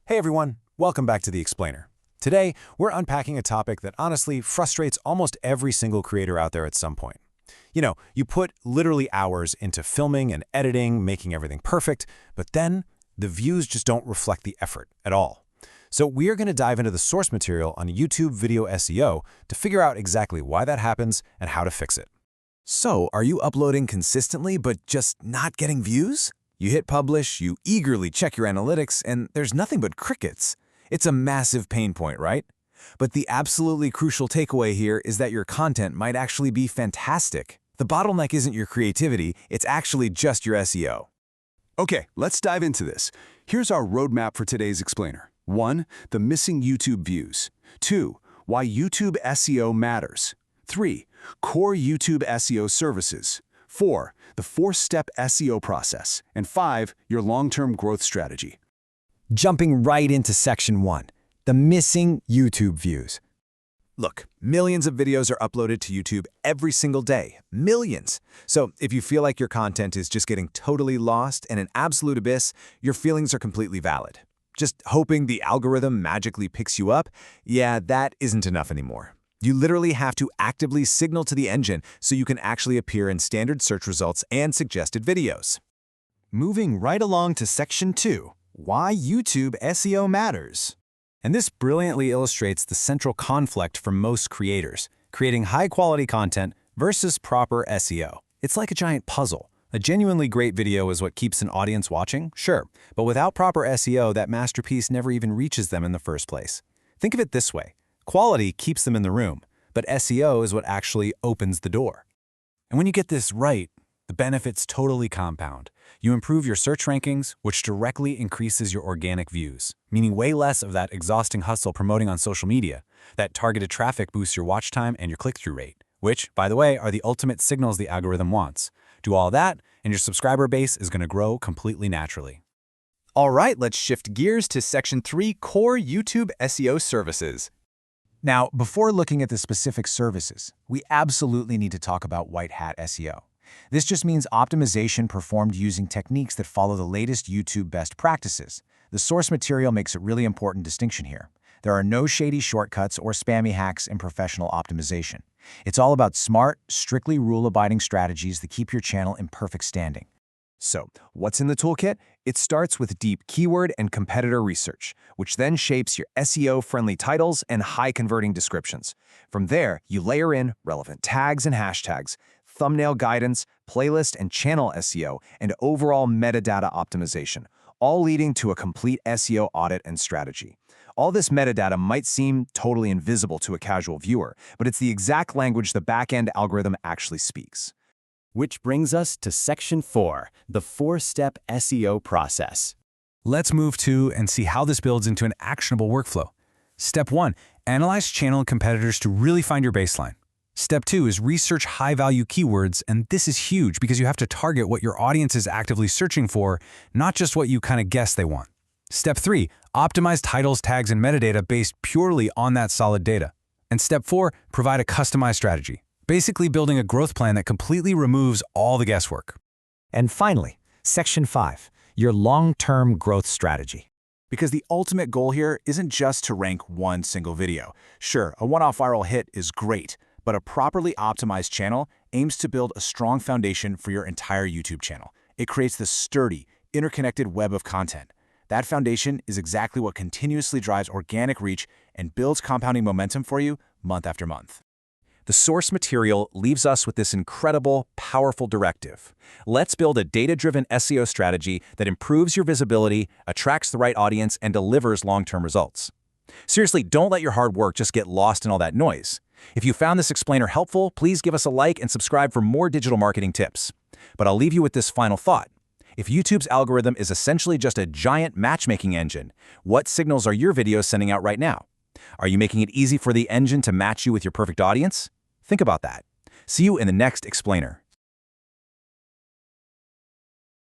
Hey everyone, welcome back to The Explainer. Today, we're unpacking a topic that honestly frustrates almost every single creator out there at some point. You put literally hours into filming and editing, making everything perfect, but then the views just don't reflect the effort at all. So we are going to dive into the source material on YouTube Video SEO to figure out exactly why that happens and how to fix it. So, are you uploading consistently but just not getting views? You hit publish, you eagerly check your analytics, and there's nothing but crickets. It's a massive pain point, right? But the absolutely crucial takeaway here is that your content might actually be fantastic. The bottleneck isn't your creativity, it's actually just your SEO. Okay, let's dive into this. Here's our roadmap for today's explainer. 1. The missing YouTube views. 2. Why YouTube SEO matters. 3. Core YouTube SEO services. 4. The 4-step SEO process. And 5. Your long-term growth strategy. Jumping right into section 1, the missing YouTube views. Look, millions of videos are uploaded to YouTube every single day. Millions! So if you feel like your content is just getting totally lost in an absolute abyss, your feelings are completely valid. Just hoping the algorithm magically picks you up, yeah, that isn't enough anymore. You literally have to actively signal to the engine so you can actually appear in standard search results and suggested videos. Moving right along to section 2, why YouTube SEO matters. And this brilliantly illustrates the central conflict for most creators, creating high-quality content versus proper SEO. It's like a giant puzzle. A genuinely great video is what keeps an audience watching, sure, but without proper SEO, that masterpiece never even reaches them in the first place. Think of it this way. Quality keeps them in the room, but SEO is what actually opens the door. And when you get this right, the benefits totally compound. You improve your search rankings, which directly increases your organic views, meaning way less of that exhausting hustle promoting on social media. That targeted traffic boosts your watch time and your click-through rate, which, by the way, are the ultimate signals the algorithm wants. Do all that, and your subscriber base is going to grow completely naturally. All right, let's shift gears to section 3, core YouTube SEO services. Now, before looking at the specific services, we absolutely need to talk about white hat SEO. This just means optimization performed using techniques that follow the latest YouTube best practices. The source material makes a really important distinction here. There are no shady shortcuts or spammy hacks in professional optimization. It's all about smart, strictly rule-abiding strategies that keep your channel in perfect standing. So, what's in the toolkit? It starts with deep keyword and competitor research, which then shapes your SEO-friendly titles and high-converting descriptions. From there, you layer in relevant tags and hashtags, thumbnail guidance, playlist and channel SEO, and overall metadata optimization, all leading to a complete SEO audit and strategy. All this metadata might seem totally invisible to a casual viewer, but it's the exact language the back-end algorithm actually speaks. Which brings us to section 4, the 4-step SEO process. Let's move to and see how this builds into an actionable workflow. Step 1, analyze channel and competitors to really find your baseline. Step 2 is research high-value keywords, and this is huge because you have to target what your audience is actively searching for, not just what you kind of guess they want. Step 3, optimize titles, tags, and metadata based purely on that solid data. And step 4, provide a customized strategy. Basically building a growth plan that completely removes all the guesswork. And finally, section 5, your long-term growth strategy. Because the ultimate goal here isn't just to rank one single video. Sure, a one-off viral hit is great, but a properly optimized channel aims to build a strong foundation for your entire YouTube channel. It creates this sturdy, interconnected web of content. That foundation is exactly what continuously drives organic reach and builds compounding momentum for you month after month. The source material leaves us with this incredible, powerful directive. Let's build a data-driven SEO strategy that improves your visibility, attracts the right audience, and delivers long-term results. Seriously, don't let your hard work just get lost in all that noise. If you found this explainer helpful, please give us a like and subscribe for more digital marketing tips. But I'll leave you with this final thought. If YouTube's algorithm is essentially just a giant matchmaking engine, what signals are your videos sending out right now? Are you making it easy for the engine to match you with your perfect audience? Think about that. See you in the next explainer.